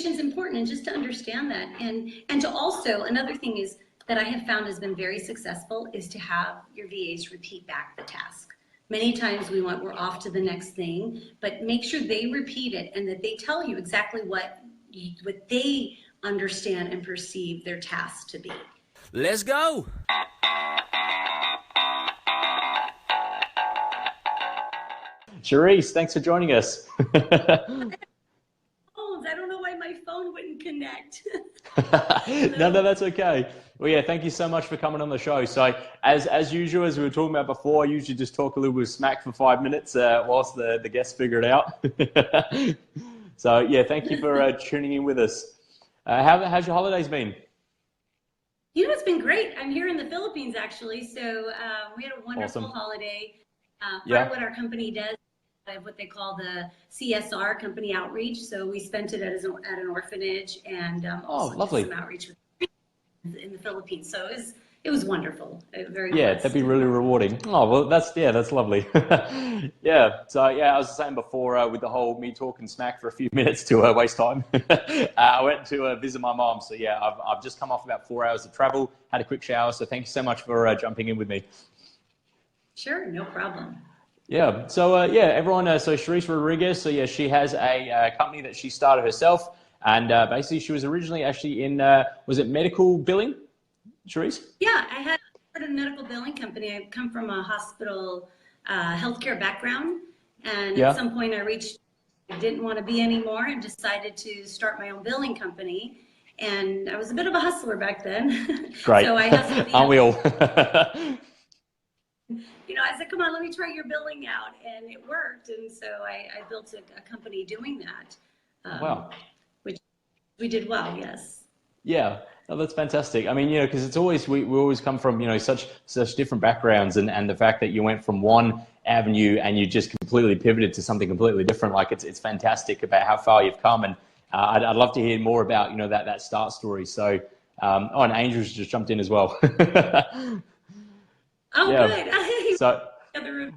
communication is important, and just to understand that, and to also, another thing is that I have found has been very successful is to have your VAs repeat back the task. Many times we're off to the next thing, but make sure they repeat it and that they tell you exactly what they understand and perceive their task to be. Let's go. Sherist, thanks for joining us. I don't know why my phone wouldn't connect. No, that's okay. Well, yeah, thank you so much for coming on the show. So as usual, as we were talking about before, I usually just talk a little bit of smack for 5 minutes whilst the guests figure it out. So yeah, thank you for tuning in with us. How's your holidays been? You know, it's been great. I'm here in the Philippines, actually. So we had a wonderful Awesome. holiday. Yeah. Part of what our company does, what they call the CSR, company outreach. So we spent it at an orphanage and also lovely. did some outreach in the Philippines. So it was wonderful. Very Yeah, blessed. that'd be really rewarding. Oh, well, that's lovely. Yeah. So yeah, I was saying before with the whole me talking smack for a few minutes to waste time. I went to visit my mom. So yeah, I've just come off about 4 hours of travel, had a quick shower. So thank you so much for jumping in with me. Sure, no problem. Yeah. So everyone. So Sherist Rodriguez. So yeah, she has a company that she started herself, and basically she was originally actually in was it medical billing, Sherist? Yeah, I had a medical billing company. I come from a hospital healthcare background, and Yeah. at some point I didn't want to be anymore and decided to start my own billing company. And I was a bit of a hustler back then. Great. So I hustled. Aren't we all? You know, I said, come on, let me try your billing out. And it worked. And so I built a company doing that. Wow. Which we did well, yes. Yeah. Oh, that's fantastic. I mean, you know, because it's always, we always come from, you know, such different backgrounds, and the fact that you went from one avenue and you just completely pivoted to something completely different, like it's fantastic about how far you've come. And I'd love to hear more about, you know, that start story. So, and Angel's just jumped in as well. Oh, Yeah. good. So, The room is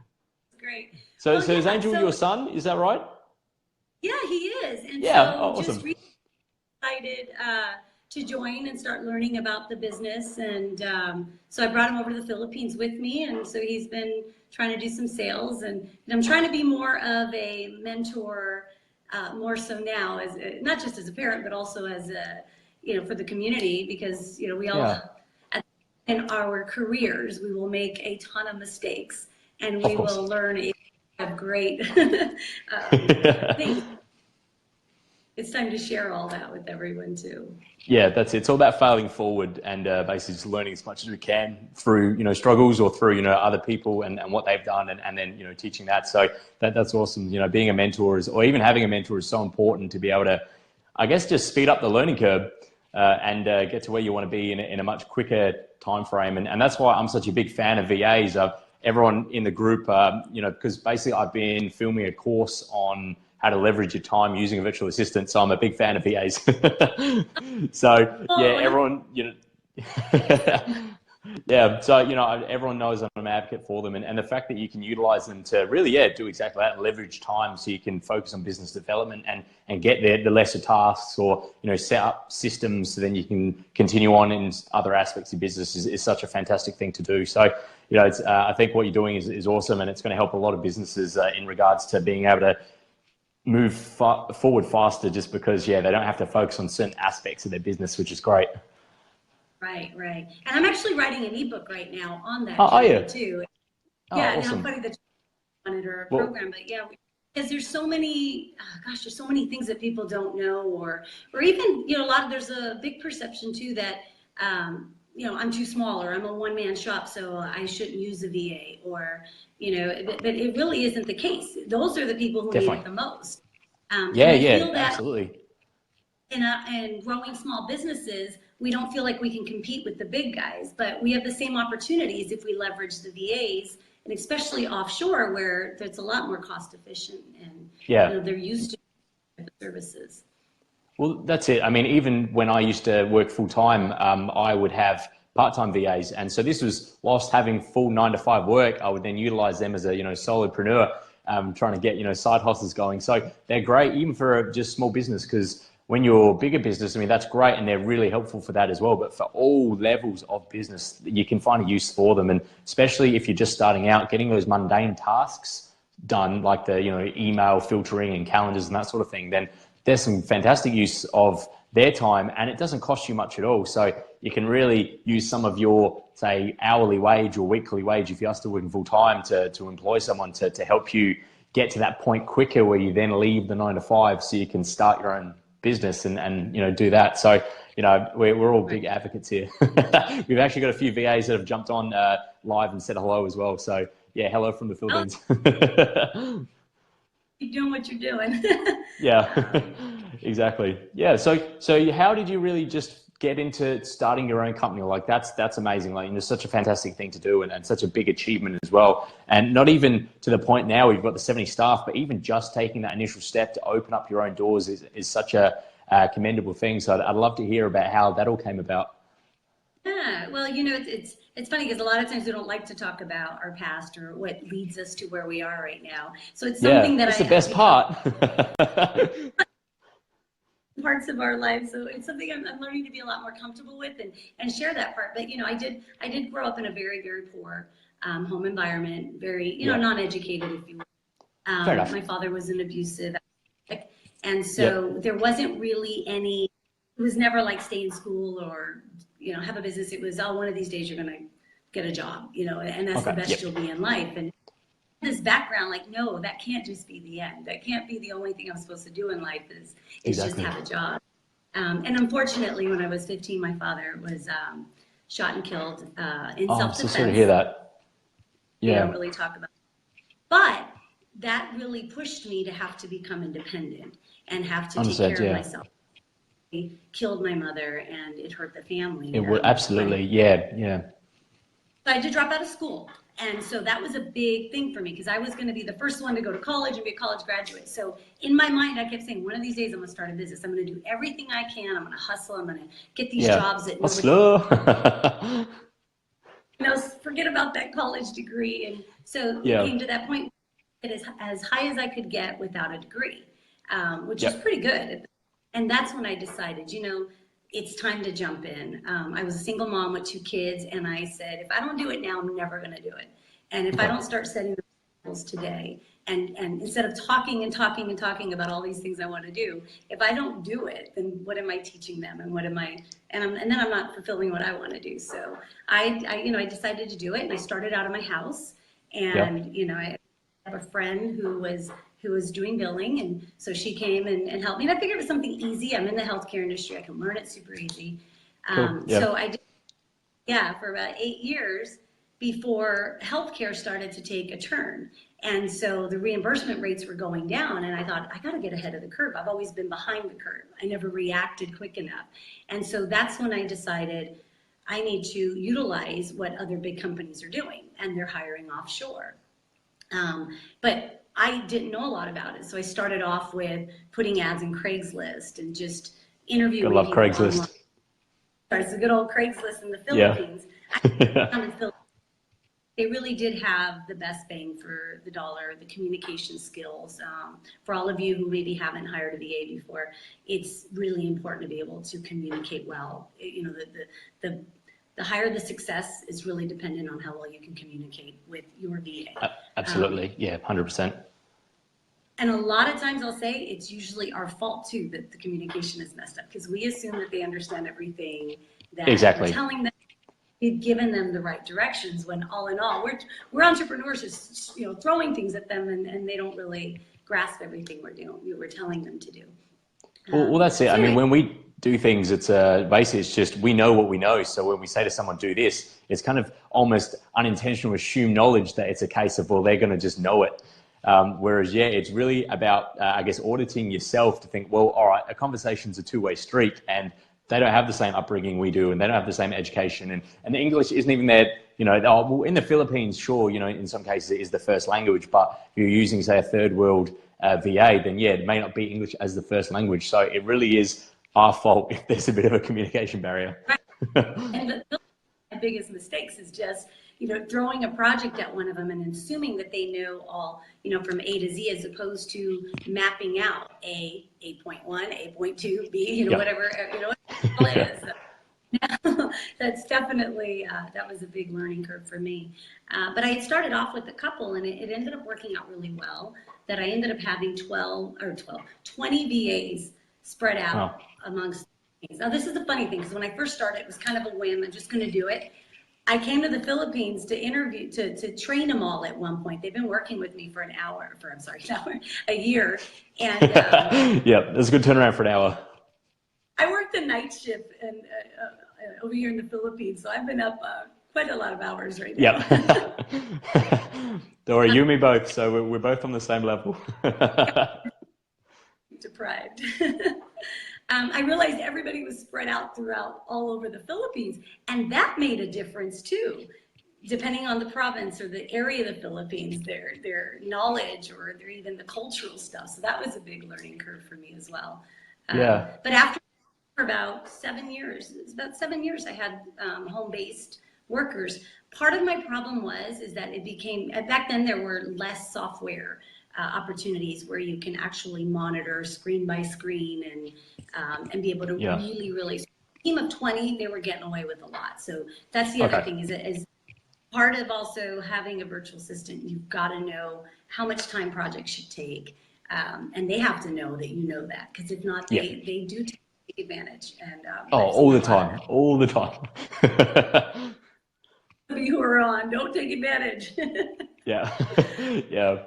great. so Well, is yeah, Angel your son? Is that right? Yeah, he is. And Yeah. so Oh, awesome. just really excited to join and start learning about the business. And so I brought him over to the Philippines with me. And so he's been trying to do some sales. And I'm trying to be more of a mentor, more so now, as not just as a parent, but also as a, you know, for the community, because, you know, we all, Yeah. in our careers, we will make a ton of mistakes, and Of we course. will learn a great things. It's time to share all that with everyone too. Yeah, that's it. It's all about failing forward and basically just learning as much as we can through, you know, struggles or through, you know, other people and what they've done, and then, you know, teaching that. So that's awesome. You know, being a mentor or even having a mentor is so important to be able to, I guess, just speed up the learning curve and get to where you want to be in a much quicker time frame. And that's why I'm such a big fan of VAs. Everyone in the group, you know, because basically I've been filming a course on how to leverage your time using a virtual assistant. So I'm a big fan of VAs. So yeah, everyone, you know, yeah. So, you know, everyone knows I'm an advocate for them, and the fact that you can utilize them to really, do exactly that, leverage time so you can focus on business development and get the lesser tasks, or, you know, set up systems so then you can continue on in other aspects of business is such a fantastic thing to do. So, you know, it's, I think what you're doing is awesome, and it's going to help a lot of businesses in regards to being able to move forward faster, just because, they don't have to focus on certain aspects of their business, which is great. Right. And I'm actually writing an ebook right now on that are you? too. Oh, Yeah, awesome. now funny that you wanted our program, but yeah, because there's so many, there's so many things that people don't know, or even, you know, there's a big perception too that, you know, I'm too small, or I'm a one-man shop, so I shouldn't use a VA, or, you know, but it really isn't the case. Those are the people who need it the most. Absolutely. In growing small businesses, we don't feel like we can compete with the big guys, but we have the same opportunities if we leverage the VAs, and especially offshore, where it's a lot more cost efficient, and you know, they're used to the services. Well, that's it. I mean, even when I used to work full time, I would have part-time VAs, and so this was whilst having full 9-to-5 work. I would then utilize them as a, you know, solopreneur, trying to get, you know, side hustles going. So they're great even for just small business, because when you're a bigger business, I mean, that's great and they're really helpful for that as well. But for all levels of business, you can find a use for them. And especially if you're just starting out, getting those mundane tasks done, like the, email filtering and calendars and that sort of thing, then there's some fantastic use of their time, and it doesn't cost you much at all. So you can really use some of your, say, hourly wage or weekly wage, if you're still working full time, to employ someone to help you get to that point quicker where you then leave the 9 to 5 so you can start your own business and do that. So, we're all big advocates here. We've actually got a few VAs that have jumped on live and said hello as well. So yeah, hello from the Philippines. Keep doing what you're doing. Yeah, exactly. Yeah. So how did you really just get into starting your own company? Like that's amazing. Like, such a fantastic thing to do and such a big achievement as well. And not even to the point now we've got the 70 staff, but even just taking that initial step to open up your own doors is such a commendable thing. So I'd love to hear about how that all came about. Yeah, well, it's funny because a lot of times we don't like to talk about our past or what leads us to where we are right now. So it's something that's the best part. Parts of our lives. So it's something I'm learning to be a lot more comfortable with and share that part. But I did grow up in a very, very poor home environment, very non-educated, if you will. Fair enough. My father was an abusive alcoholic, and so there wasn't really any. It was never like stay in school or have a business. It was, one of these days you're gonna get a job, and that's the best you'll be in life. And this background, like, no, that can't just be the end. That can't be the only thing I'm supposed to do in life is just have a job. And unfortunately, when I was 15, my father was shot and killed in self-defense. I'm so sorry to hear that. Yeah. We don't really talk about it. But that really pushed me to have to become independent and have to take care of myself. He killed my mother and it hurt the family. It would absolutely, yeah. So I had to drop out of school. And so that was a big thing for me because I was going to be the first one to go to college and be a college graduate. So in my mind, I kept saying, one of these days I'm going to start a business. I'm going to do everything I can. I'm going to hustle. I'm going to get these jobs that nobody, forget about that college degree. And so it came to that point as high as I could get without a degree, which is pretty good. And that's when I decided, it's time to jump in. I was a single mom with 2 kids, and I said, if I don't do it now, I'm never going to do it. And if I don't start setting the goals today, and instead of talking about all these things I want to do, if I don't do it, then what am I teaching them? And what am I? And then I'm not fulfilling what I want to do. So I decided to do it, and I started out of my house, and I have a friend who was doing billing, and so she came and helped me. And I figured it was something easy. I'm in the healthcare industry. I can learn it super easy. So I did, for about 8 years before healthcare started to take a turn. And so the reimbursement rates were going down, and I thought, I got to get ahead of the curve. I've always been behind the curve. I never reacted quick enough. And so that's when I decided I need to utilize what other big companies are doing, and they're hiring offshore. But I didn't know a lot about it. So I started off with putting ads in Craigslist and just interviewing people. I love Craigslist. It's a good old Craigslist in the Philippines. They really did have the best bang for the dollar, the communication skills. For all of you who maybe haven't hired a VA before, it's really important to be able to communicate well. The higher the success is really dependent on how well you can communicate with your VA. Absolutely, 100%. And a lot of times I'll say it's usually our fault too that the communication is messed up because we assume that they understand everything that we're telling them. We've given them the right directions when all in all, we're entrepreneurs just throwing things at them and they don't really grasp everything we're telling them to do. Well, that's it. I mean, when we do things, it's basically it's just we know what we know. So when we say to someone, do this, it's kind of almost unintentional assumed knowledge that it's a case of, well, they're going to just know it. Whereas, it's really about, I guess, auditing yourself to think, well, all right, a conversation's a two-way street and they don't have the same upbringing we do and they don't have the same education and the English isn't even their, in the Philippines, sure, in some cases it is the first language, but if you're using, say, a third world VA, then it may not be English as the first language. So it really is our fault if there's a bit of a communication barrier. And the biggest mistakes is just throwing a project at one of them and assuming that they know all, from A to Z, as opposed to mapping out A, 8.1, 8.2, B, whatever, all it is. That's definitely, that was a big learning curve for me. But I had started off with a couple, and it ended up working out really well, that I ended up having 20 VAs spread out amongst things. Now, this is the funny thing, because when I first started, it was kind of a whim. I'm just going to do it. I came to the Philippines to interview, to train them all at one point. They've been working with me for a year. And yeah, that's a good turnaround for an hour. I worked the night shift and over here in the Philippines, so I've been up quite a lot of hours right now. Yeah. Don't worry, you and me both, so we're both on the same level. Deprived. I realized everybody was spread out throughout all over the Philippines, and that made a difference too. Depending on the province or the area of the Philippines, their knowledge or even the cultural stuff. So that was a big learning curve for me as well. Yeah. But after about 7 years, I had home-based workers. Part of my problem is that it became, back then there were less software opportunities where you can actually monitor screen by screen and be able to really, a team of 20, they were getting away with a lot. So that's the other thing is part of also having a virtual assistant, you've got to know how much time projects should take. And they have to know that you know that, because if not, they do take advantage. And all the time. You are on, don't take advantage. Yeah. Yeah.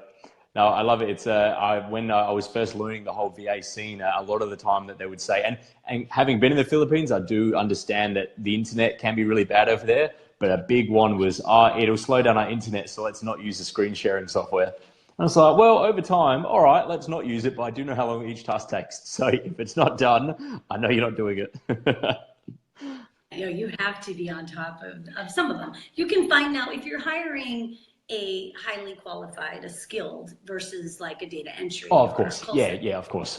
No, I love it. It's when I was first learning the whole VA scene, a lot of the time that they would say, and having been in the Philippines, I do understand that the internet can be really bad over there. But a big one was, it'll slow down our internet, so let's not use the screen sharing software. And it's like, well, over time, all right, let's not use it, but I do know how long each task takes. So if it's not done, I know you're not doing it. You have to be on top of some of them. You can find now if you're hiring a highly qualified, a skilled versus like a data entry. Oh, of course. Yeah, of course.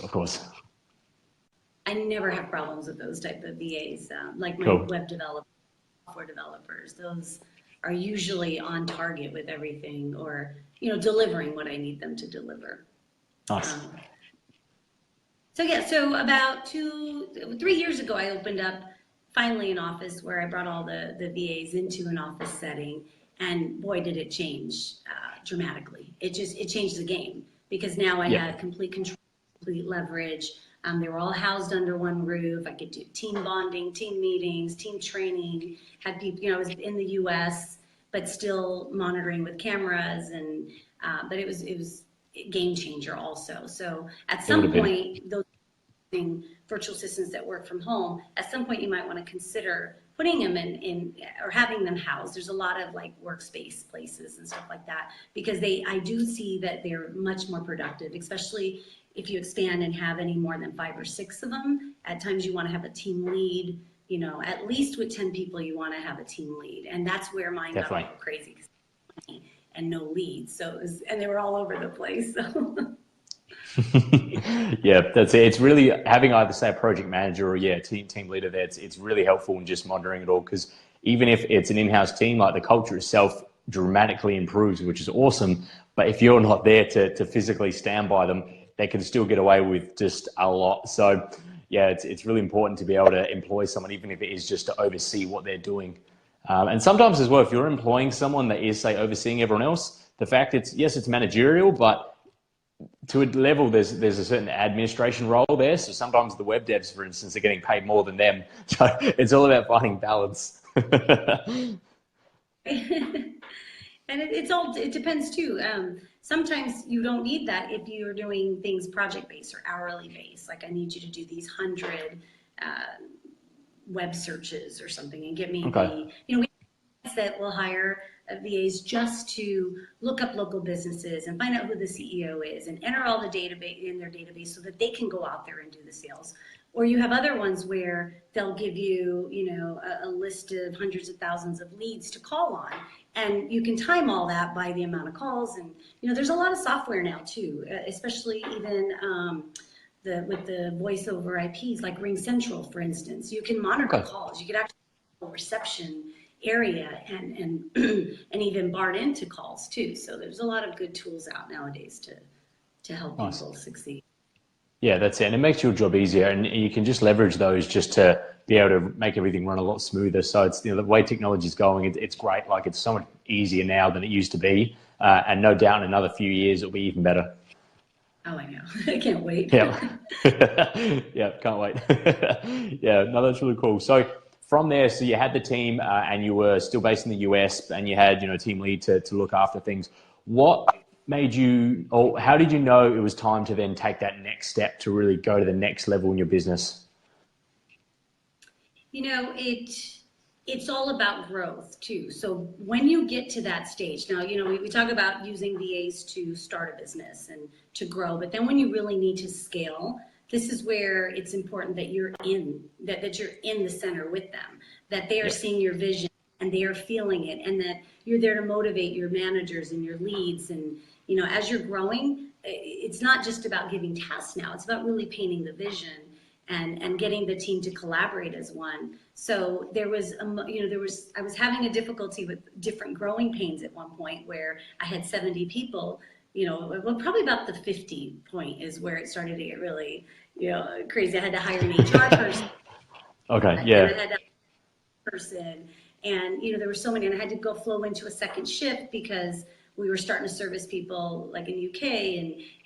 I never have problems with those type of VAs. Like my web developers, software developers, those are usually on target with everything, or delivering what I need them to deliver. Nice. So about 3 years ago, I opened up finally an office where I brought all the VAs into an office setting, and boy, did it change dramatically. It changed the game, because now I had complete control, complete leverage. They were all housed under one roof. I could do team bonding, team meetings, team training. Had people, I was in the U.S., but still monitoring with cameras, and but it was a game changer also. So at some point, those virtual assistants that work from home, at some point you might want to consider putting them in or having them housed. There's a lot of like workspace places and stuff like that, because I do see that they're much more productive, especially if you expand and have any more than 5 or 6 of them. At times you want to have a team lead. At least with 10 people, you want to have a team lead. And that's where mine got a little crazy, and no leads. So and they were all over the place. So. Yeah, that's it. It's really having either say a project manager or team leader there. It's really helpful in just monitoring it all, because even if it's an in-house team, like the culture itself dramatically improves, which is awesome. But if you're not there to physically stand by them, they can still get away with just a lot. So yeah, it's really important to be able to employ someone, even if it is just to oversee what they're doing. And sometimes as well, if you're employing someone that is, say, overseeing everyone else, the fact it's managerial, but to a level, there's a certain administration role there. So sometimes the web devs, for instance, are getting paid more than them. So it's all about finding balance. And it depends too. Sometimes you don't need that if you're doing things project-based or hourly-based. Like I need you to do these 100 web searches or something, and get me we that will hire VAs just to look up local businesses and find out who the CEO is and enter all the database in their database so that they can go out there and do the sales. Or you have other ones where they'll give you, a list of hundreds of thousands of leads to call on, and you can time all that by the amount of calls. And there's a lot of software now too, especially even with the voice over IPs like Ring Central, for instance. You can monitor calls. You could actually reception area and and even barred into calls too. So there's a lot of good tools out nowadays to help Nice. people succeed. Yeah, that's it. And it makes your job easier, and you can just leverage those just to be able to make everything run a lot smoother. So it's, the way technology is going, it's great. Like, it's so much easier now than it used to be, and no doubt in another few years it'll be even better. Oh, I know. I can't wait. Yeah, yeah, can't wait. Yeah, no, that's really cool. So from there, so you had the team, and you were still based in the US, and you had, a team lead to look after things. What made you, or how did you know it was time to then take that next step to really go to the next level in your business? It's all about growth too. So when you get to that stage, now, we talk about using VAs to start a business and to grow, but then when you really need to scale, this is where it's important that you're that you're in the center with them, that they are Yep. seeing your vision and they are feeling it, and that you're there to motivate your managers and your leads. And, as you're growing, it's not just about giving tasks now, it's about really painting the vision and getting the team to collaborate as one. So I was having a difficulty with different growing pains at one point where I had 70 people, well, probably about the 50 point is where it started to get really, crazy. I had to hire an HR person. Okay, yeah. And I had to hire a person, and, there were so many, and I had to go flow into a second shift because we were starting to service people like in UK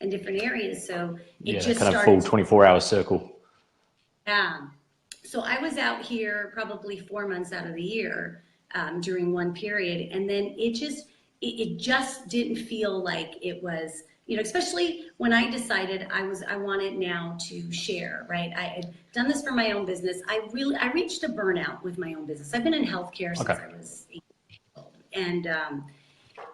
and different areas. So it just kind of started full 24-hour circle. So I was out here probably 4 months out of the year during one period, and then it just didn't feel like it was, especially when I decided I wanted now to share, right? I had done this for my own business. I reached a burnout with my own business. I've been in healthcare since I was 8 years old,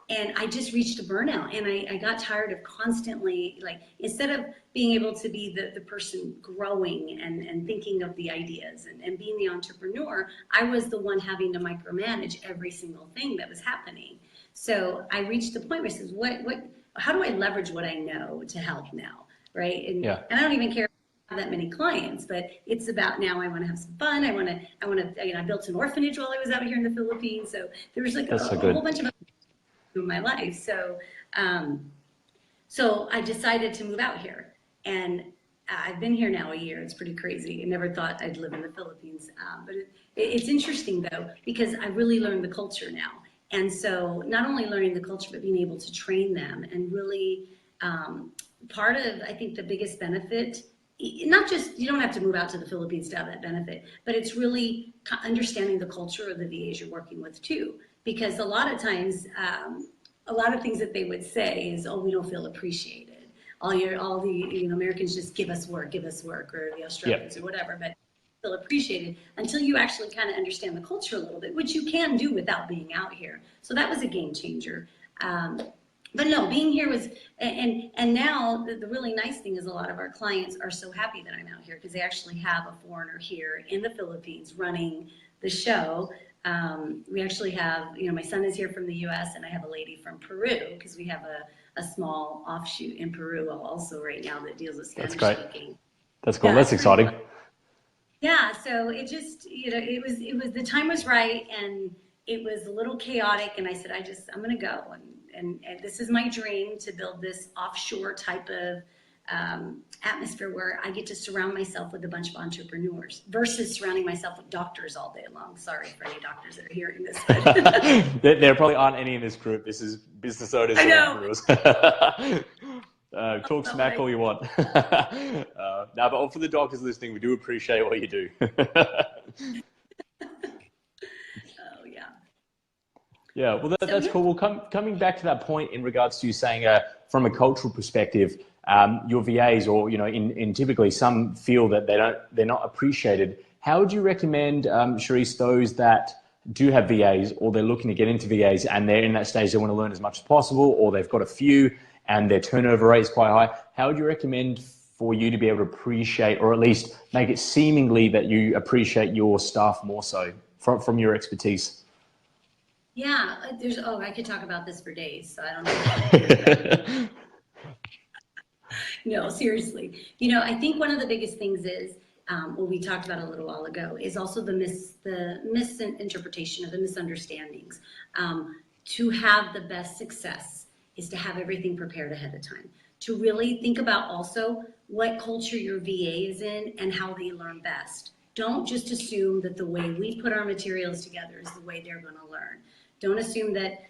and I just reached a burnout, and I got tired of constantly, like, instead of being able to be the person growing and thinking of the ideas and being the entrepreneur, I was the one having to micromanage every single thing that was happening. So I reached the point where I says, how do I leverage what I know to help now, right? And I don't even care that many clients, but it's about now I want to have some fun. I want to, I built an orphanage while I was out here in the Philippines. So there was like a whole bunch of in my life. So, so I decided to move out here, and I've been here now a year. It's pretty crazy. I never thought I'd live in the Philippines. But it's interesting though, because I really learned the culture now. And so not only learning the culture, but being able to train them and really, part of, I think, the biggest benefit, not just, you don't have to move out to the Philippines to have that benefit, but it's really understanding the culture of the VAs you're working with too. Because a lot of times, a lot of things that they would say is, "Oh, we don't feel appreciated. All the Americans just give us work," or the Australians or whatever, but feel appreciated until you actually kind of understand the culture a little bit, which you can do without being out here. So that was a game changer. But no, being here was, and now the really nice thing is a lot of our clients are so happy that I'm out here because they actually have a foreigner here in the Philippines running the show. We actually have, my son is here from the US, and I have a lady from Peru because we have a small offshoot in Peru also right now that deals with Spanish speaking. That's cool. That's exciting. Yeah. So it just, it was, the time was right, and it was a little chaotic. And I said, I'm going to go. And this is my dream, to build this offshore type of atmosphere where I get to surround myself with a bunch of entrepreneurs versus surrounding myself with doctors all day long. Sorry for any doctors that are hearing this. But there probably aren't any in this group. This is business owners and entrepreneurs. Talk smack all you want. No, but all for the doctors listening, we do appreciate what you do. Yeah, well, that's cool. Well, coming back to that point in regards to you saying, from a cultural perspective, your VAs, or in typically some feel that they're not appreciated. How would you recommend, Sherist, those that do have VAs, or they're looking to get into VAs and they're in that stage, they want to learn as much as possible, or they've got a few and their turnover rate is quite high? How would you recommend for you to be able to appreciate, or at least make it seemingly that you appreciate your staff more so from your expertise? Yeah, I could talk about this for days, so I don't know. No, seriously. I think one of the biggest things is what we talked about a little while ago, is also the misinterpretation of the misunderstandings. To have the best success is to have everything prepared ahead of time. To really think about also what culture your VA is in and how they learn best. Don't just assume that the way we put our materials together is the way they're going to learn. Don't assume that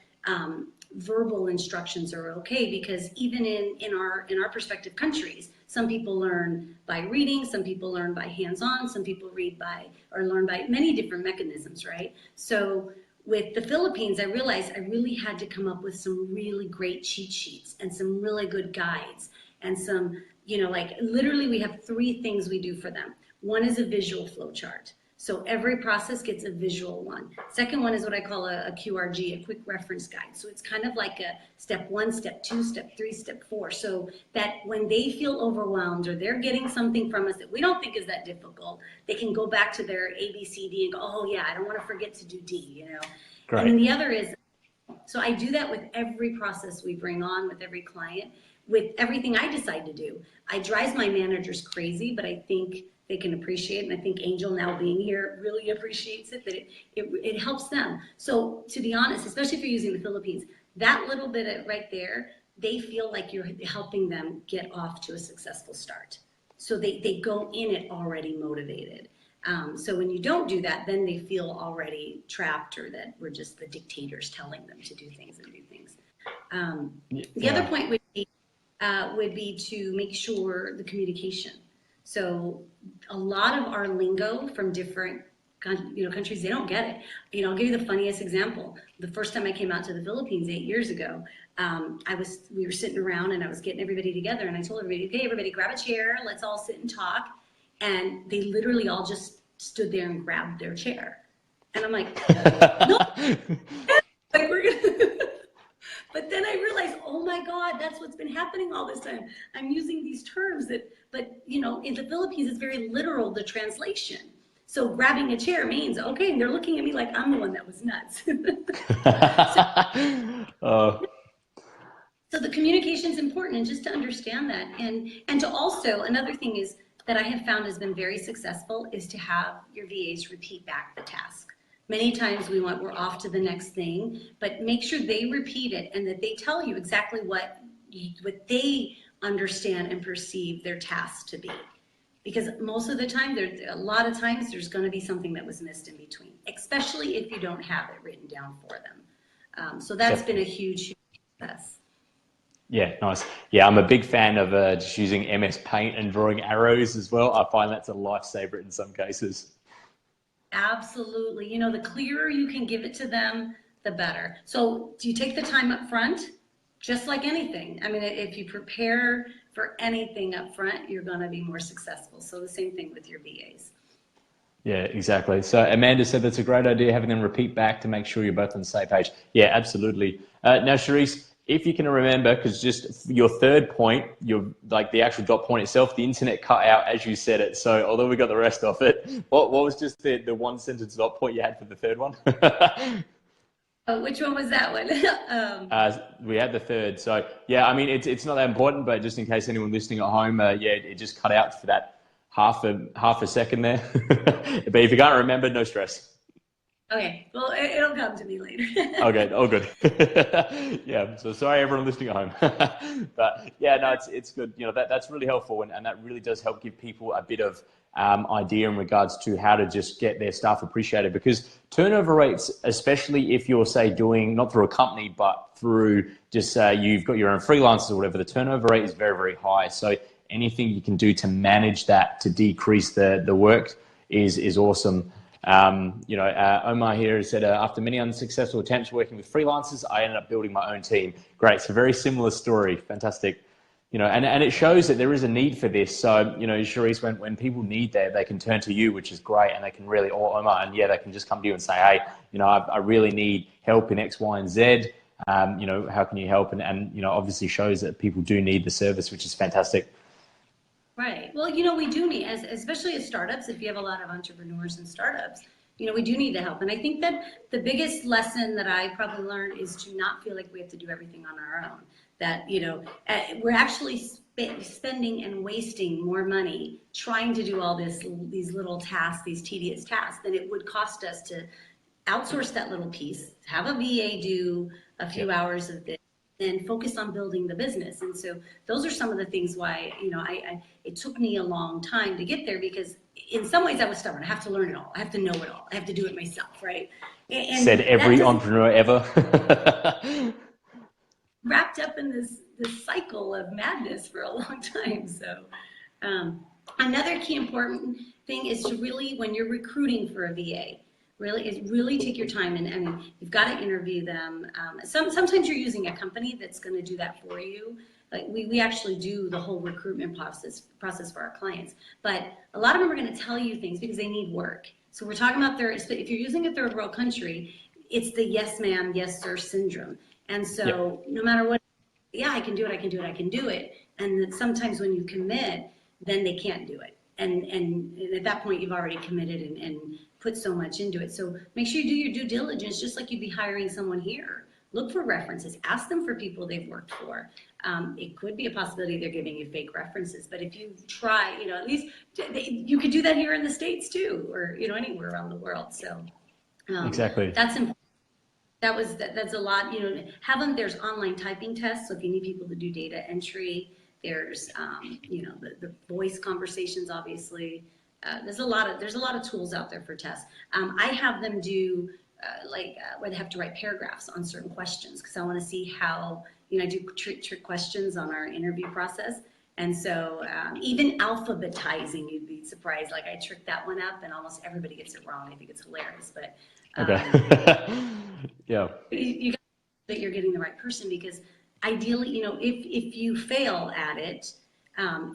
verbal instructions are okay, because even in our prospective countries, some people learn by reading, some people learn by hands-on, some people learn by many different mechanisms, right? So with the Philippines, I realized I really had to come up with some really great cheat sheets and some really good guides and some, like literally we have 3 things we do for them. One is a visual flow chart. So every process gets a visual one. Second one is what I call a QRG, a quick reference guide. So it's kind of like a step 1, step 2, step 3, step 4. So that when they feel overwhelmed or they're getting something from us that we don't think is that difficult, they can go back to their A, B, C, D and go, oh yeah, I don't want to forget to do D, Great. And then the other is, so I do that with every process we bring on, with every client, with everything I decide to do. I drive my managers crazy, but I think they can appreciate it. And I think Angel, now being here, really appreciates it, that it helps them. So to be honest, especially if you're using the Philippines, that little bit right there, they feel like you're helping them get off to a successful start. So they go in it already motivated. So when you don't do that, then they feel already trapped, or that we're just the dictators telling them to do things and do things. The other point would be to make sure the communication. So a lot of our lingo from different countries, they don't get it. I'll give you the funniest example. The first time I came out to the Philippines 8 years ago, we were sitting around and I was getting everybody together, and I told everybody, okay, everybody grab a chair, let's all sit and talk. And they literally all just stood there and grabbed their chair. And I'm like, no, like we're gonna. But then I realized, oh my God, that's what's been happening all this time. I'm using these terms but in the Philippines, it's very literal, the translation. So grabbing a chair means, okay, and they're looking at me like I'm the one that was nuts. So the communication is important, and just to understand that. And to also, another thing is that I have found has been very successful is to have your VAs repeat back the task. Many times we're off to the next thing, but make sure they repeat it and that they tell you exactly what they understand and perceive their task to be. Because most of the time, a lot of times there's going to be something that was missed in between, especially if you don't have it written down for them. So that's been a huge success. Yeah, nice. Yeah, I'm a big fan of just using MS Paint and drawing arrows as well. I find that's a lifesaver in some cases. Absolutely. The clearer you can give it to them, the better. So do you take the time up front? Just like anything. I mean, if you prepare for anything up front, you're going to be more successful. So the same thing with your VAs. Yeah, exactly. So Amanda said that's a great idea, having them repeat back to make sure you're both on the same page. Yeah, absolutely. Now, Sherist, if you can remember, because just your third point, like the actual dot point itself, the internet cut out as you said it. So although we got the rest of it, what was just the one sentence dot point you had for the third one? Which one was that one? We had the third. So yeah, I mean, it's not that important, but just in case anyone listening at home, it just cut out for that half a second there. But if you can't remember, no stress. Okay, well, it'll come to me later. Okay, all good. Yeah, so sorry everyone listening at home. But yeah, no, it's good. That's really helpful, and that really does help give people a bit of idea in regards to how to just get their staff appreciated, because turnover rates, especially if you're, say, doing not through a company, but through just you've got your own freelancers or whatever, the turnover rate is very, very high. So anything you can do to manage that, to decrease the work is awesome. Omar here said, after many unsuccessful attempts working with freelancers, I ended up building my own team. Great. So very similar story. Fantastic. And it shows that there is a need for this. So, Sherist, when people need that, they can turn to you, which is great. And they can really, or Omar, and they can just come to you and say, hey, I really need help in X, Y, and Z. How can you help? And obviously shows that people do need the service, which is fantastic. Right. Well, we do need, especially as startups, if you have a lot of entrepreneurs and startups, we do need to help. And I think that the biggest lesson that I probably learned is to not feel like we have to do everything on our own. That, we're actually spending and wasting more money trying to do all these little tasks, these tedious tasks, than it would cost us to outsource that little piece, have a VA do a few hours of this, and focus on building the business. And so those are some of the things why, it took me a long time to get there, because in some ways I was stubborn. I have to learn it all. I have to know it all. I have to do it myself, right? And Said every entrepreneur ever. Wrapped up in this cycle of madness for a long time. So another key important thing is to really, when you're recruiting for a VA, really take your time, and I mean, you've got to interview them. Sometimes you're using a company that's going to do that for you. Like we actually do the whole recruitment process for our clients, but a lot of them are going to tell you things because they need work. So we're talking about if you're using a third world country, it's the yes ma'am, yes sir syndrome. And so no matter what, I can do it. And then sometimes when you commit, then they can't do it. And at that point, you've already committed and put so much into it. So make sure you do your due diligence, just like you'd be hiring someone here. Look for references. Ask them for people they've worked for. It could be a possibility they're giving you fake references, but if you try, at least you could do that here in the States too, or anywhere around the world. So exactly. That's important. That's a lot. Have them. There's online typing tests. So if you need people to do data entry, there's the voice conversations. Obviously, there's a lot of tools out there for tests. I have them do where they have to write paragraphs on certain questions, because I want to see how I do trick questions on our interview process. And so even alphabetizing, you'd be surprised. Like I tricked that one up, and almost everybody gets it wrong. I think it's hilarious, but. Okay. Yeah. You got that you're getting the right person, because ideally, if you fail at it,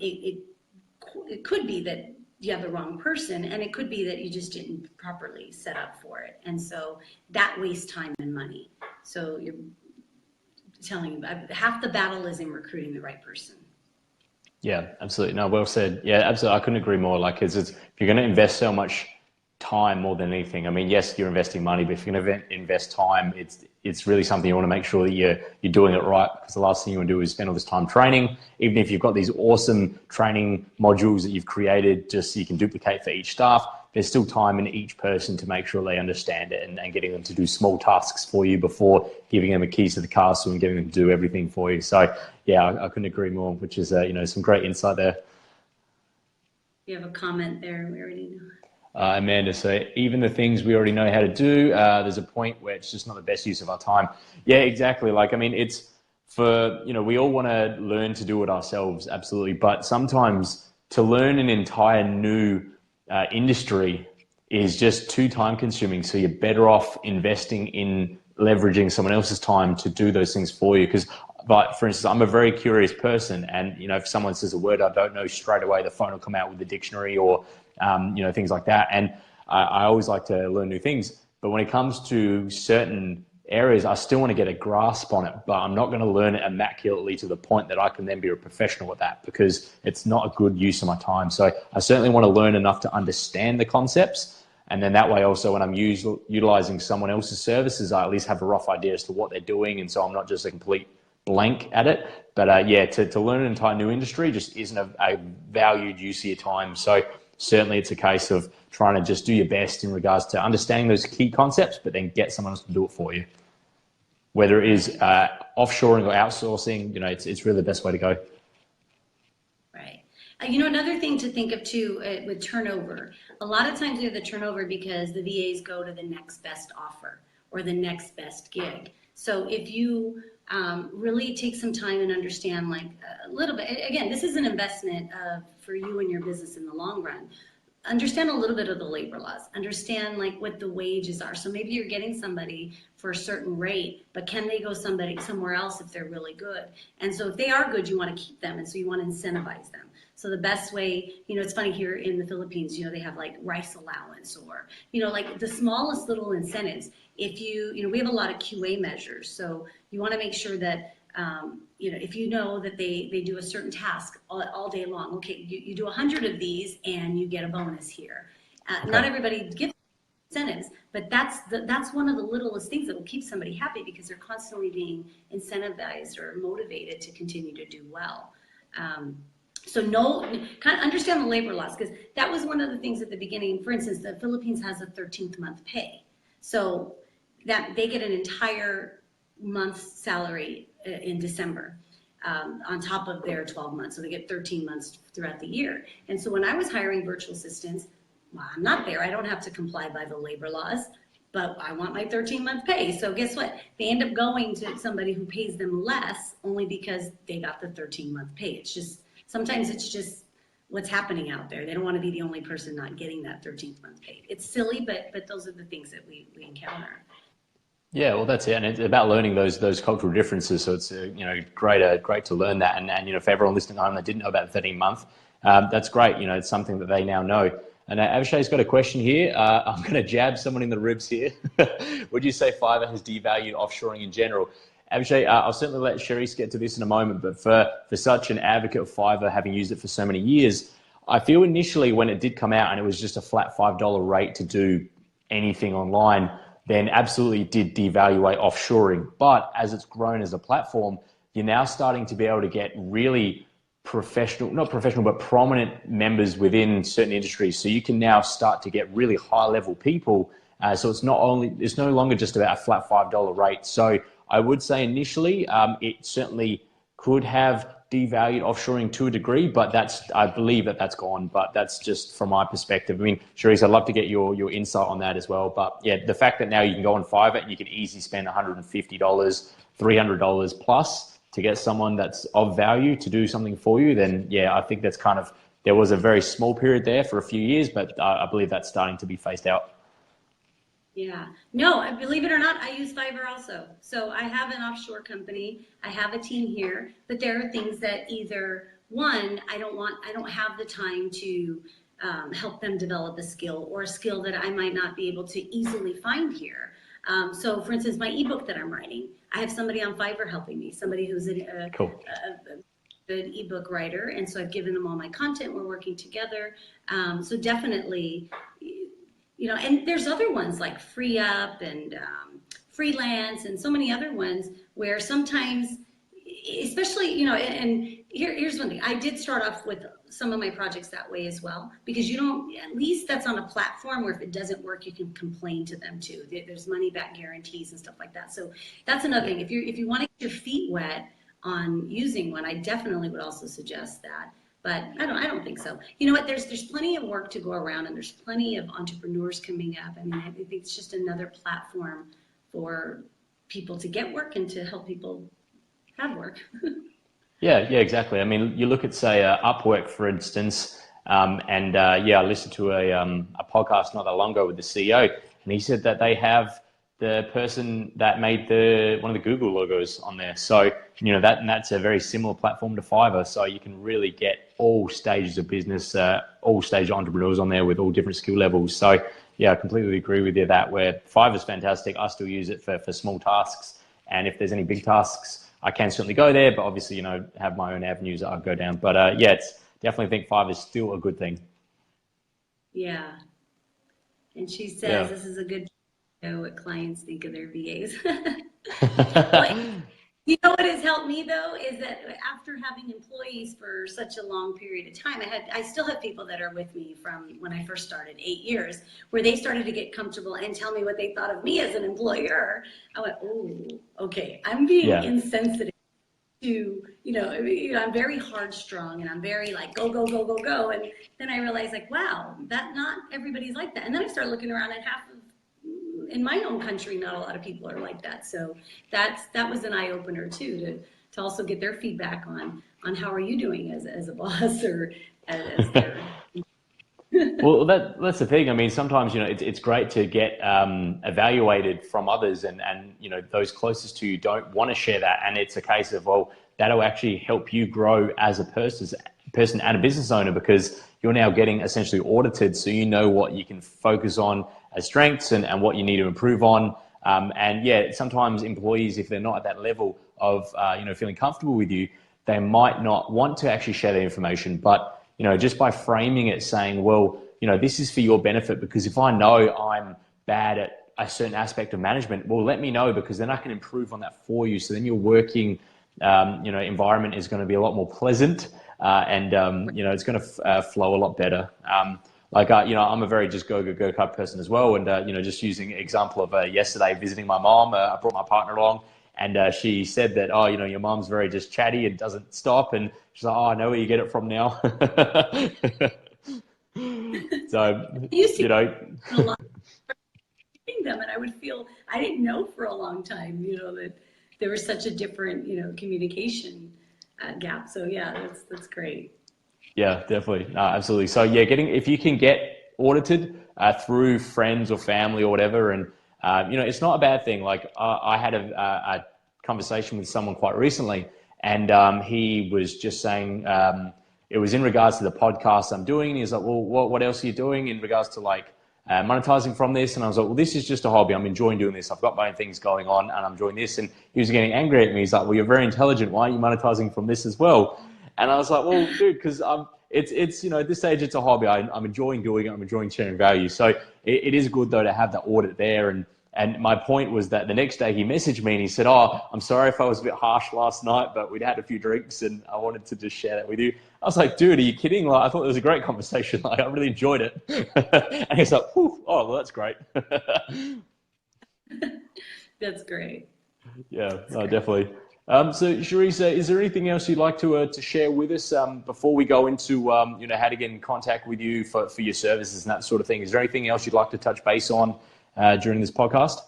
it could be that you have the wrong person, and it could be that you just didn't properly set up for it, and so that wastes time and money. So you're telling you, half the battle is in recruiting the right person. Yeah, absolutely. No, well said. Yeah, absolutely. I couldn't agree more. Because if you're going to invest so much time more than anything. I mean, yes, you're investing money, but if you're going to invest time, it's really something you want to make sure that you're doing it right, because the last thing you want to do is spend all this time training. Even if you've got these awesome training modules that you've created just so you can duplicate for each staff, there's still time in each person to make sure they understand it, and getting them to do small tasks for you before giving them a keys to the castle and getting them to do everything for you. So yeah, I couldn't agree more, which is some great insight there. You have a comment there, we already know. Amanda, so even the things we already know how to do, there's a point where it's just not the best use of our time. Yeah, exactly. It's for, we all want to learn to do it ourselves, absolutely. But sometimes to learn an entire new industry is just too time consuming. So you're better off investing in leveraging someone else's time to do those things for you. But for instance, I'm a very curious person, and if someone says a word I don't know, straight away the phone will come out with the dictionary or things like that. And I always like to learn new things. But when it comes to certain areas, I still want to get a grasp on it, but I'm not going to learn it immaculately to the point that I can then be a professional at that, because it's not a good use of my time. So I certainly want to learn enough to understand the concepts. And then that way also, when I'm utilizing someone else's services, I at least have a rough idea as to what they're doing. And so I'm not just a complete blank at it. But to learn an entire new industry just isn't a valued use of your time. So certainly it's a case of trying to just do your best in regards to understanding those key concepts, but then get someone else to do it for you. Whether it is offshoring or outsourcing, it's really the best way to go. Right. Another thing to think of too with turnover, a lot of times we have the turnover because the VAs go to the next best offer or the next best gig. So if you really take some time and understand a little bit, again, this is an investment for you and your business in the long run. Understand a little bit of the labor laws, understand what the wages are. So maybe you're getting somebody for a certain rate, but can they go somewhere else if they're really good? And so if they are good, you want to keep them. And so you want to incentivize them. So the best way, it's funny here in the Philippines, they have rice allowance or, the smallest little incentives. If we have a lot of QA measures. So you want to make sure that, if you know that they do a certain task all day long, okay, you do 100 of these and you get a bonus here. Okay. Not everybody gets incentives, but that's one of the littlest things that will keep somebody happy, because they're constantly being incentivized or motivated to continue to do well. So no, kind of understand the labor laws, because that was one of the things at the beginning. For instance, the Philippines has a 13th month pay. So that they get an entire month's salary in December on top of their 12 months. So they get 13 months throughout the year. And so when I was hiring virtual assistants, well, I'm not there. I don't have to comply by the labor laws, but I want my 13-month pay. So guess what? They end up going to somebody who pays them less only because they got the 13-month pay. It's just, sometimes it's just what's happening out there. They don't want to be the only person not getting that 13th month pay. It's silly, but those are the things that we encounter. Yeah, well, that's it, and it's about learning those cultural differences. So it's great to learn that, and for everyone listening at home that didn't know about the 13-month, that's great. It's something that they now know. And Avishay's got a question here. I'm going to jab someone in the ribs here. Would you say Fiverr has devalued offshoring in general? Avishay, I'll certainly let Sherist get to this in a moment, but for such an advocate of Fiverr, having used it for so many years, I feel initially when it did come out and it was just a flat $5 rate to do anything online, then absolutely it did devaluate offshoring. But as it's grown as a platform, you're now starting to be able to get really not professional, but prominent members within certain industries. So you can now start to get really high level people. So it's no longer just about a flat $5 rate. So I would say initially it certainly could have devalued offshoring to a degree, but I believe that's gone. But that's just from my perspective. I mean, Sherist, I'd love to get your insight on that as well. But yeah, the fact that now you can go on Fiverr and you can easily spend $150, $300 plus to get someone that's of value to do something for you, then yeah, I think that's there was a very small period there for a few years, but I believe that's starting to be phased out. Yeah, no, believe it or not, I use Fiverr also. So I have an offshore company, I have a team here, but there are things that either one, I don't have the time to help them develop a skill, or a skill that I might not be able to easily find here. So for instance, my ebook that I'm writing, I have somebody on Fiverr helping me, somebody who's a good ebook writer. And so I've given them all my content. We're working together. So definitely, and there's other ones like Free Up and Freelance and so many other ones where sometimes, especially, and here's one thing. I did start off with some of my projects that way as well, because at least that's on a platform where if it doesn't work, you can complain to them too. There's money back guarantees and stuff like that. So that's another thing. If you want to get your feet wet on using one, I definitely would also suggest that. But I don't think so. You know what? There's plenty of work to go around, and there's plenty of entrepreneurs coming up. I mean, I think it's just another platform for people to get work and to help people have work. Yeah, exactly. I mean, you look at, say, Upwork, for instance, I listened to a podcast not that long ago with the CEO, and he said that they have the person that made one of the Google logos on there. So, that's a very similar platform to Fiverr. So you can really get all stages of business, all stage entrepreneurs on there with all different skill levels. So yeah, I completely agree with you that where Fiverr's fantastic. I still use it for small tasks. And if there's any big tasks, I can certainly go there, but obviously, have my own avenues that I go down. But it's definitely think Fiverr is still a good thing. Yeah. And she says this is a good to know what clients think of their VAs. You know what has helped me though is that after having employees for such a long period of time, I still have people that are with me from when I first started 8 years, where they started to get comfortable and tell me what they thought of me as an employer. I went, oh, okay, I'm being insensitive to, I'm very hard strung and I'm very like, go, go, go, go, go. And then I realized like, wow, not everybody's like that. And then I started looking around and in my own country, not a lot of people are like that. So that was an eye opener too, to also get their feedback on how are you doing as a boss or as their. Well, that's the thing. I mean, sometimes, it's great to get evaluated from others and those closest to you don't want to share that. And it's a case of, well, that'll actually help you grow as a person and a business owner, because you're now getting essentially audited. So you know what you can focus on as strengths and what you need to improve on. Sometimes employees, if they're not at that level of, feeling comfortable with you, they might not want to actually share their information. But, just by framing it saying, well, this is for your benefit, because if I know I'm bad at a certain aspect of management, well, let me know, because then I can improve on that for you. So then your working, environment is going to be a lot more pleasant. and it's going to flow a lot better. I'm a very just go kart person as well, and just using an example of yesterday visiting my mom, I brought my partner along, and she said that, oh, your mom's very just chatty and doesn't stop, and she's like, oh, I know where you get it from now. So, I used to a lot them, and I would feel I didn't know for a long time, that there was such a different, communication gap. So yeah, that's great. Yeah, definitely. No, absolutely. So yeah, if you can get audited through friends or family or whatever, and it's not a bad thing. Like I had a conversation with someone quite recently, and he was just saying it was in regards to the podcast I'm doing. And he's like, well, what else are you doing in regards to like monetizing from this? And I was like, well, this is just a hobby. I'm enjoying doing this. I've got my own things going on, and I'm enjoying this. And he was getting angry at me. He's like, well, you're very intelligent. Why are you monetizing from this as well? And I was like, well, dude, because it's at this stage, it's a hobby. I'm enjoying doing it. I'm enjoying sharing value. So it is good though to have that audit there. And my point was that the next day he messaged me and he said, oh, I'm sorry if I was a bit harsh last night, but we'd had a few drinks and I wanted to just share that with you. I was like, dude, are you kidding? Like, I thought it was a great conversation. Like, I really enjoyed it. And he's like, oh, well, that's great. That's great. Yeah, no, definitely. So, Sherist, is there anything else you'd like to share with us before we go into how to get in contact with you for your services and that sort of thing? Is there anything else you'd like to touch base on during this podcast?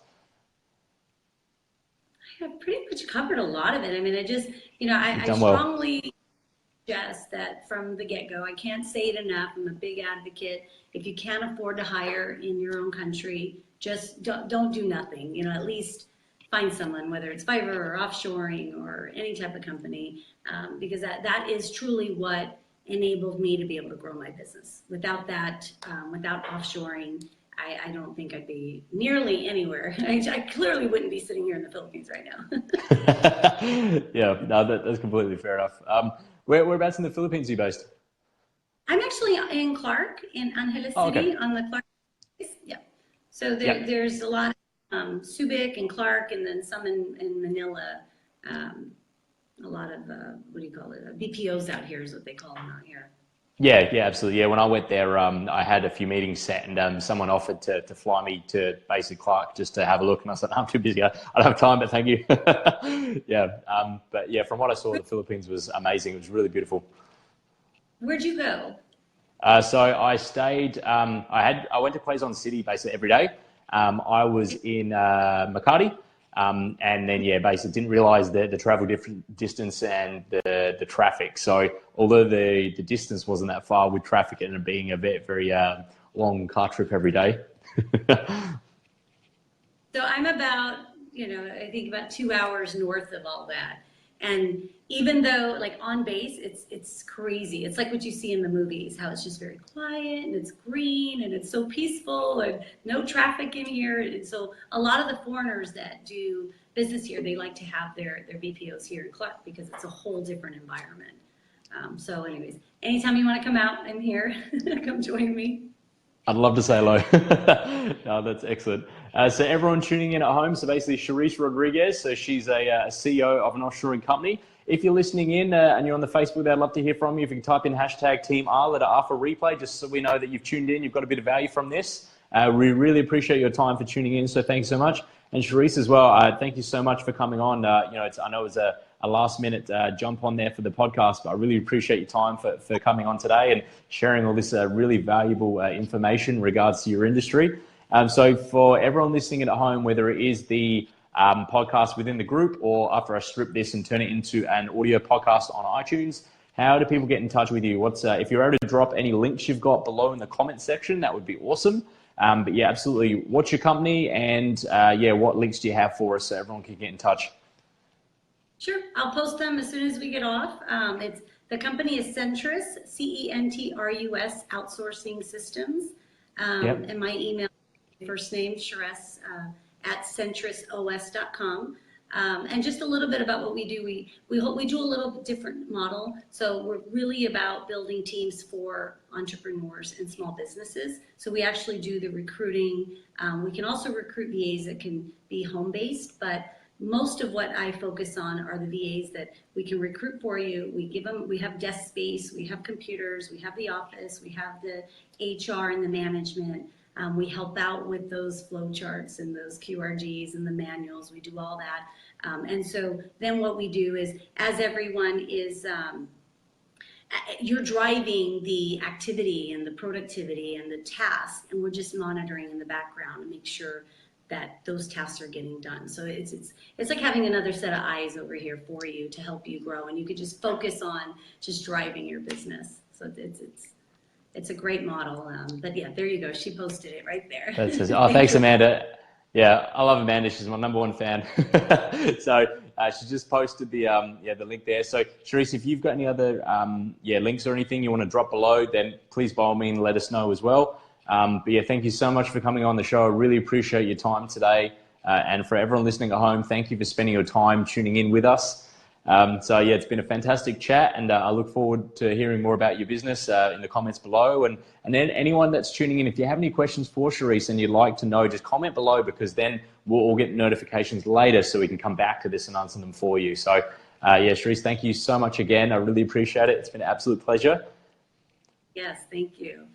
I've pretty much covered a lot of it. I mean, I well. strongly suggest that from the get-go, I can't say it enough. I'm a big advocate. If you can't afford to hire in your own country, just don't do nothing. At least find someone, whether it's Fiverr or offshoring or any type of company, because that is truly what enabled me to be able to grow my business. Without that, without offshoring, I don't think I'd be nearly anywhere. I clearly wouldn't be sitting here in the Philippines right now. Yeah, no, that's completely fair enough. Whereabouts in the Philippines are you based? I'm actually in Clark, in Angeles City, on the Clark. Yeah. So there's a lot of Subic and Clark, and then some in Manila. A lot of what do you call it? BPOs out here is what they call them out here. Yeah, absolutely. Yeah, when I went there, I had a few meetings set, and someone offered to fly me to basically Clark just to have a look, and I said, I'm too busy. I don't have time, but thank you. But yeah, from what I saw, the Philippines was amazing. It was really beautiful. Where'd you go? So I stayed. I went to Quezon City basically every day. I was in Makati. And then, basically didn't realize the travel distance and the traffic. So although the distance wasn't that far with traffic and it being a very long car trip every day. So I'm about, I think about 2 hours north of all that. And even though like on base, it's crazy. It's like what you see in the movies, how it's just very quiet and it's green and it's so peaceful and no traffic in here. And so a lot of the foreigners that do business here, they like to have their BPOs here in Clark because it's a whole different environment. So anyways, anytime you want to come out, I'm here. Come join me. I'd love to say hello. No, that's excellent. So everyone tuning in at home, so basically Sherist Rodriguez, so she's a CEO of an offshoring company. If you're listening in and you're on the Facebook there, I'd love to hear from you. If you can type in hashtag Team R, letter R for replay, just so we know that you've tuned in, you've got a bit of value from this. We really appreciate your time for tuning in, so thanks so much. And Sherist as well, thank you so much for coming on. I know it was a last minute jump on there for the podcast, but I really appreciate your time for coming on today and sharing all this really valuable information in regards to your industry. So for everyone listening at home, whether it is the podcast within the group or after I strip this and turn it into an audio podcast on iTunes, how do people get in touch with you? If you're able to drop any links you've got below in the comment section, that would be awesome. But yeah, absolutely. What's your company and what links do you have for us so everyone can get in touch? Sure, I'll post them as soon as we get off. The company is Centrus, Centrus Outsourcing Systems, and my email, first name Sherist at centrusos.com. And just a little bit about what we do. We do a little bit different model. So we're really about building teams for entrepreneurs and small businesses. So we actually do the recruiting. We can also recruit VAs that can be home-based, but most of what I focus on are the VAs that we can recruit for you. We give them, we have desk space, we have computers, we have the office, we have the HR and the management. We help out with those flow charts and those QRGs and the manuals. We do all that. And so then what we do is, as everyone is, you're driving the activity and the productivity and the task, and we're just monitoring in the background to make sure that those tasks are getting done. So it's like having another set of eyes over here for you to help you grow, and you could just focus on just driving your business. So it's a great model. But yeah, there you go. She posted it right there. That says, oh, thanks, Amanda. Yeah, I love Amanda. She's my #1 fan. So she just posted the link there. So Sherist, if you've got any other links or anything you want to drop below, then please by all means let us know as well. But yeah, thank you so much for coming on the show. I really appreciate your time today. And for everyone listening at home, thank you for spending your time tuning in with us. So yeah, it's been a fantastic chat, and I look forward to hearing more about your business in the comments below. And then anyone that's tuning in, if you have any questions for Sherist and you'd like to know, just comment below, because then we'll all get notifications later so we can come back to this and answer them for you. So yeah, Sherist, thank you so much again. I really appreciate it. It's been an absolute pleasure. Yes, thank you.